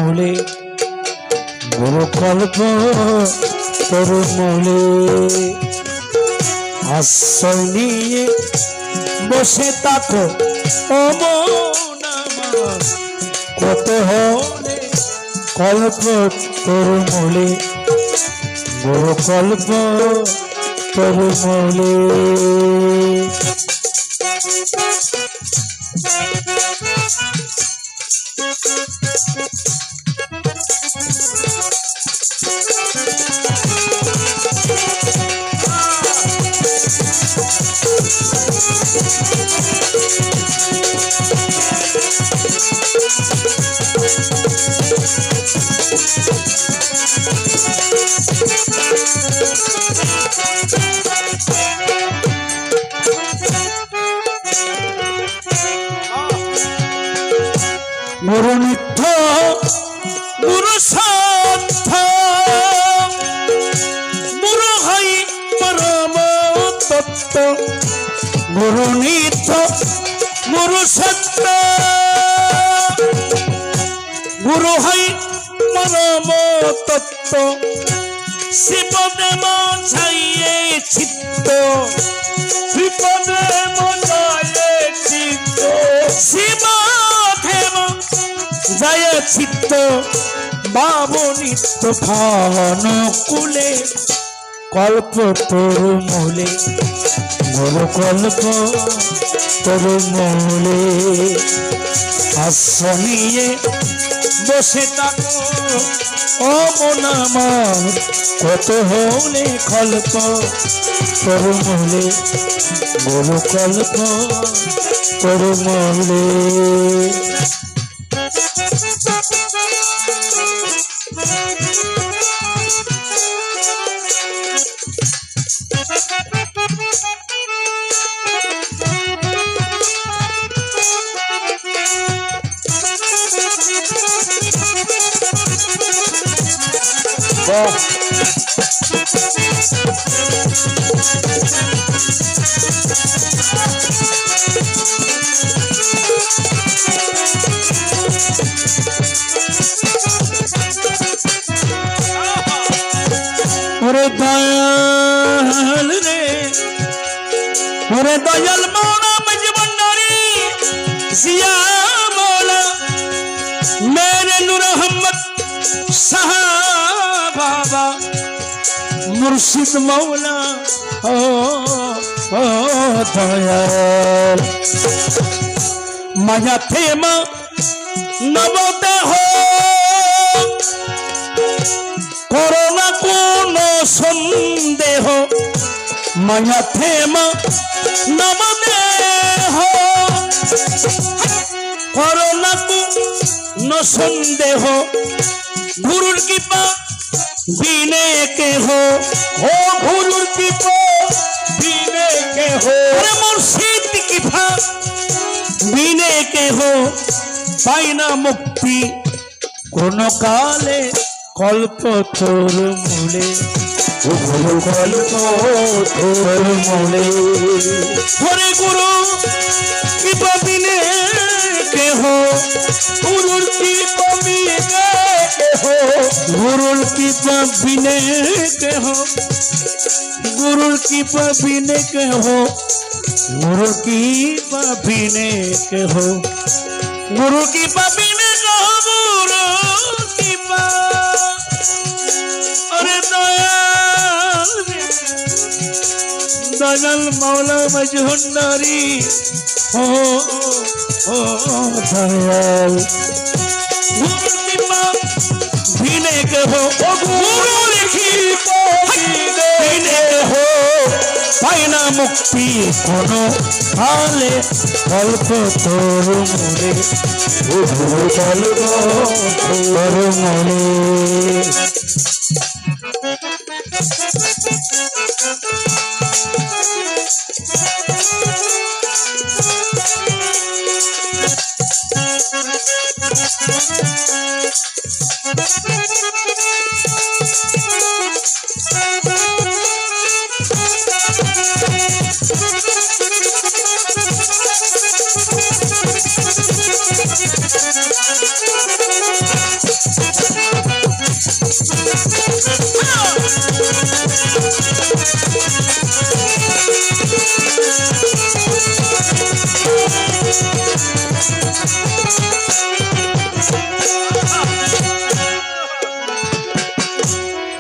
মূলে গুরুকল্প তোর মূলে আশ্রয় নিয়ে বসে থাকো ও মন আমার, কত হলে কল্প তোর মূলে গুরুকল্প তোর মূলে। গুরু নিত্য গুরু সত্য গুরু হই পরম তত্ত্ব, গুরু নিত্য গুরু সত্য গুরু হই পরম তত্ত্ব, শিবদেব ছাইয়ে চিত্ত, শিবদেব ছাইয়ে চিত্ত, শিবদেব জয় চিত্ত বাবু নিত্য খান কুলে কল্প তোর মূলে গুরু কল্প তোর মূলে আশ্রয় নিয়ে বসে থাকো ও মন আমার, কত হলে কল্প তোর মূলে গুরু কল্প তোর মূলে। ওরে দয়াল রে, ওরে দয়াল মৌলা মজবন্নারি জিয়া মৌলা মেরে নূর আহমদ শাহ বাবা মুর্শিদ মৌলা ও দয়াল মায়া থেমা নবতে হো করোনা কোন সন্দেহ, মায়া থেমা নবতে হো করোনা কোন সন্দেহ, গুরুর কৃপা বিনে কে হো ও গুরুর কৃপা বিনে কে হো, মুর্শিদ কৃপা বিনে কে হো পাই না মুক্তি কোন কালে কল্প তোর মূলে গুরু কল্প তোর মূলে। হরে গুরু কৃপা বিনে কে হো গুরুর কৃপা বিনে কে হো, গুরুর কৃপা বিনে কে হো গুরুর কৃপা বিনে কে হো, গুরুর কৃপা বিনে কে হো, গুরু কৃপা বিনে কে হো, গুরু কৃপা। अरे दयाल दयाल मौला मजहुन्नारी हो दयाल गुरु कृपा बिने के हो ओ गुरु कृपा बिने हो पाई ना मुक्ति कोनो हाले कल्प तोर मोरे गुरु कल्प तोर मोरे।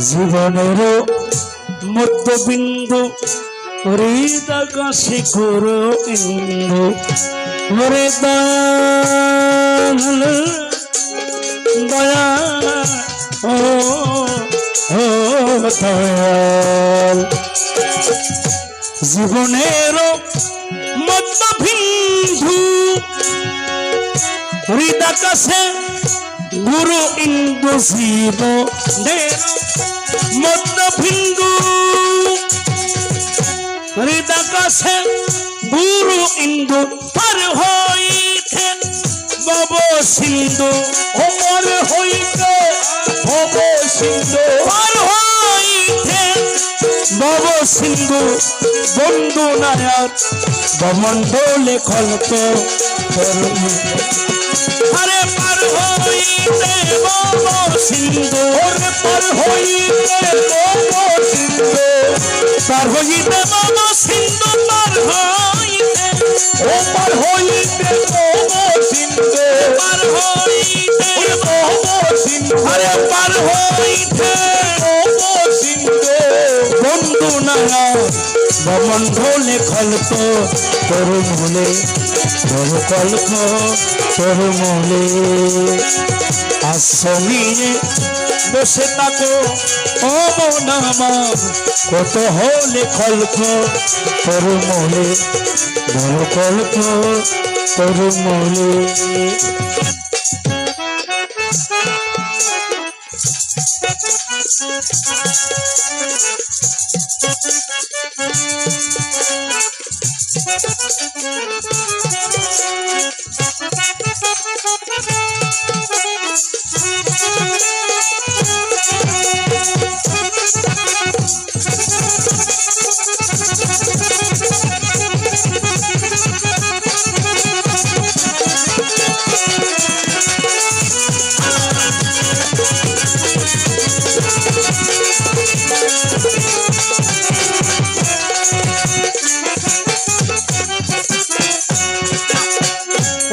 জীবনের মধ্যবিন্দু হৃদাকাশে গুরু ইন্দু হরে দয়াল দয়া ও দয়াল জীবনের মধ্যবিন্দু হৃদাকাশে গুরু ইন্দু জীবনের মধ্যবিন্দু হৃদাকাশে গুরু ইন্দু পার হইতে ভব সিন্ধু পার হইতে ভব সিন্ধু পার হইতে ভব সিন্ধু বন্ধু নায়ার বমণ্ডলে কল্প আরে পার হইতে ভব সিন্ধু পার হইতে ভব সিন্ধু পার হইতে ভব সিন্ধু পার হইতে পার হইতে ভব সিন্ধু পার হইতে ভব সিন্ধু আরে পার হইতে ভব সিন্ধু বন্ধু নায়া বমণ্ডলে কল্প তোর মূলে তোর কল্প তোর মূলে আসনিয়ে বসে থাকো ও মন আমার কত হলে কল্প তোর মূলে তোর কল্প তোর মূলে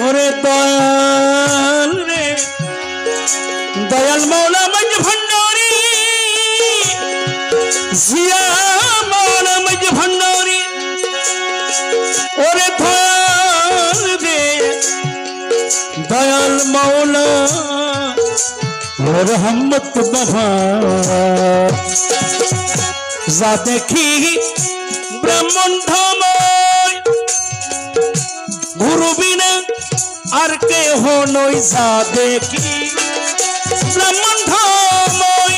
ওরে দয়াল রে দয়াল মৌলা মজ ভণ্ডারি জিয়া মৌলা মজ ভণ্ডারি ওরে দয়াল রে দয়াল মৌলা রহমত বাবা যা দেখি ব্রহ্মাণ্ডময় গুরু বিনা আর কেহ নই যা দেখি ব্রহ্মাণ্ডময়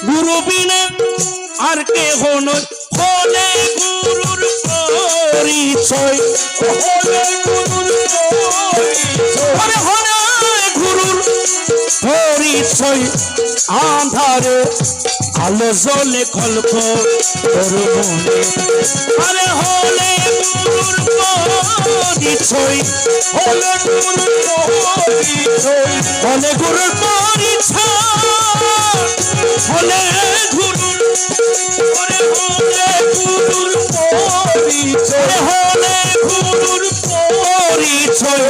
গুরু বিনা আর কেহ নই হলে গুরুর পরিচয় হলে গুরুর পরিচয় হলে গুরুর পরিচয় আন্ধারে আলো জ্বলে কল্প তোর মনে আরে হলে গুরুর পরিচয় হলে গুরুর পরিচয় হলে গুরুর পরিচয় হলে গুরুর হলে গুরুর পরিচয় হলে গুরুর পরিচয়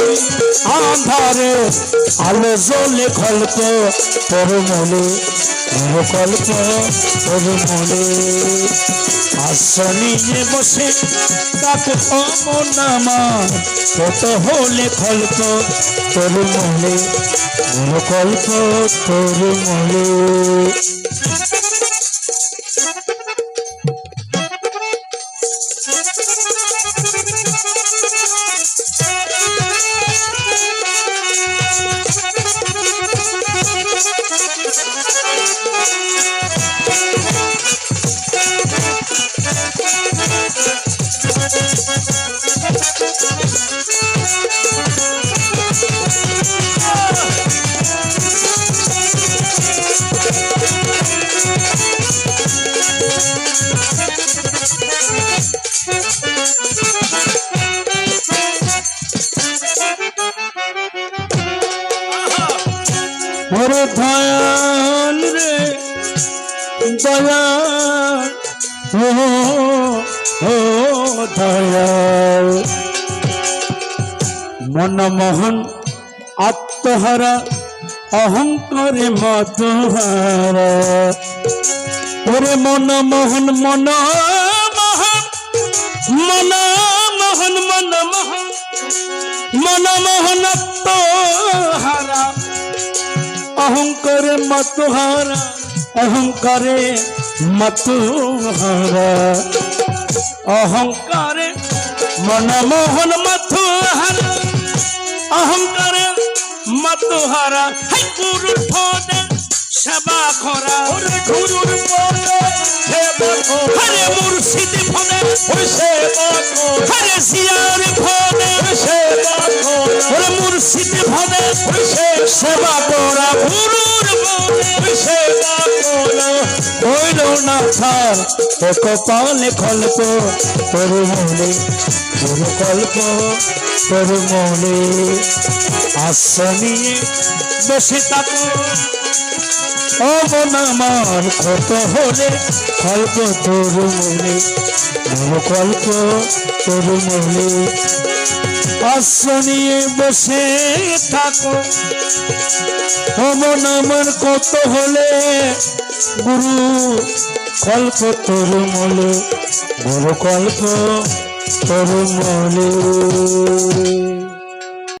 আন্ধারে আলো জ্বলে কল্প তোর মনে কল্প তোর মনে আসনিয়ে বসে তাকে অমন আমার কত হলে কল্প তোর মনে কল্প তোর মনে ওরে দয়াল রে দয়াল ও দয়াল মনমোহন আত্মহারা অহংকারে মতহারা ওরে মন মোহন মন মোহন মন মোহন মন মোহন মন মোহন হারা অহংকারে মতহারা অহংকারে মতহারা অহংকারে মন মোহন মতহারা অহংকারে মতহারা হাই গুরুর পদে সেবা করা গুরুর পদে সেবা করা হরে মুর্শিদ পদে সেবা করা হরে জিয়ার পদে সেবা করা হরে মুর্শিদ পদে সেবা করা গুরুর পদে সেবা করা হইল না ছাড় তো কপালে কল্প তোর মনে গুরু কল্প তোর মনে আসনিয়ে বসে থাকো অবনামান কত হলে কল্প তোর মনে গুরু কল্প তোর মনে আসনিয়ে বসে থাকো অবনামান কত হলে গুরু কল্প তোর মনে গুরু কল্প তোর মনে